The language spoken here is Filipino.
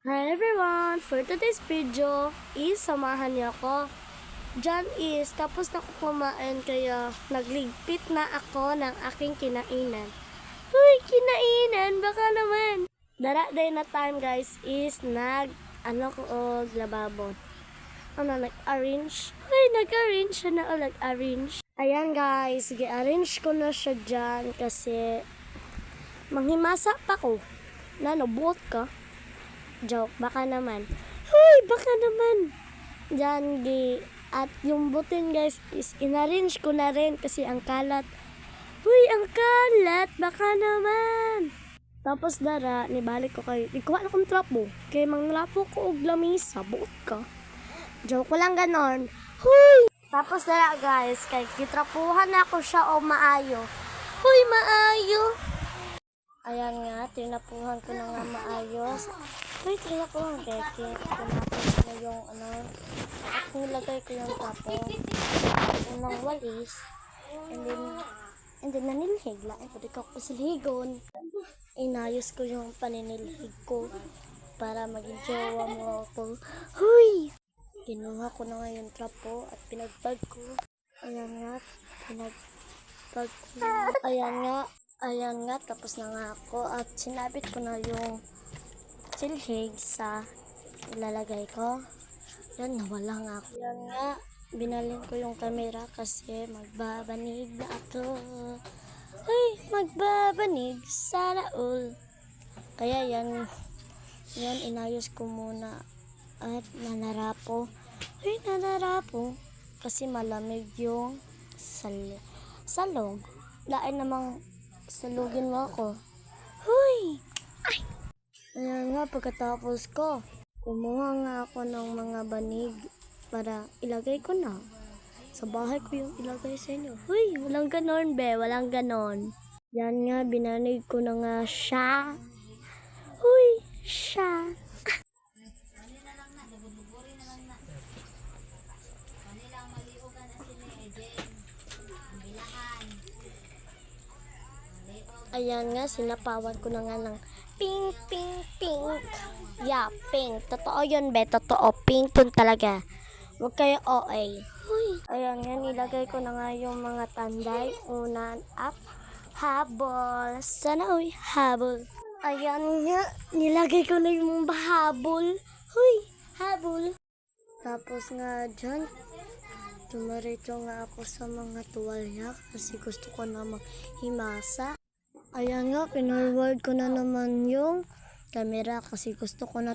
Hi everyone! For today's video is samahan niyo ako. Diyan is tapos na ako kumain kaya nagligpit na ako ng aking kinainan. Uy! Kinainan! Baka naman! Dara day na time guys is ko og lababo. Nag-arrange? Uy! Nag-arrange siya na o nag-arrange. Ayan guys, gi-arrange ko na siya dyan kasi manghimasa pa ko. Buot ka? Joke, baka naman. Hoy, baka naman. Diyan, at yung butin guys is inarrange ko na rin kasi ang kalat. Hoy, ang kalat, baka naman. Tapos dara, nibalik ko kayo. Ikuha na kong trapo. Kaya mangrapo ko og lamisa, buot ka. Joke, walang ganon. Hoy! Tapos dara guys, kay kitrapuhan na ako siya o maayo. Hoy, maayo! Ayan nga, tinapuhan ko na nga maayos. Uy, tinapuhan kaya tinapos ko yung nilagay ko yung tapo. Unang walis. And then nanilhig lang. Pwede ko silhigon. Inayos ko yung paninilhig ko para maging jowa mo ako. Huy! Kinuha ko na nga yung trapo at pinagpag ko. Ayan nga, pinagpag ko. Ayan nga, tapos na nga ako at sinabit ko na yung silhig sa ilalagay ko. Yan, nawala nga ako. Yan nga, binalin ko yung camera kasi magbabanig na ako. Uy, magbabanig, sana all. Kaya yan, inayos ko muna at nanarapo. Uy, nanarapo kasi malamig yung salog. Lain namang salugin mo ako. Huy! Ay! Ayan nga, pagkatapos ko, kumuha nga ako ng mga banig para ilagay ko na. Sa bahay ko yung ilagay sa inyo. Huy! Walang ganon, be. Walang ganon. Yan nga, binanig ko na nga siya. Huy! Siya. Ayan nga, sinapawan ko na nga ng pink. Yeah, pink. Totoo yun, be. Totoo. Pink yun talaga. Huwag kayo OA. Huy. Ayan nga, nilagay ko na nga yung mga tanday. Unan at habol. Sana, uy, habol. Ayan nga, nilagay ko na yung habol. Huy, habol. Tapos nga dyan, tumarito nga ako sa mga tuwalya kasi gusto ko na maghimasa. Ayan nga, pinorward ko na naman yung camera kasi gusto ko na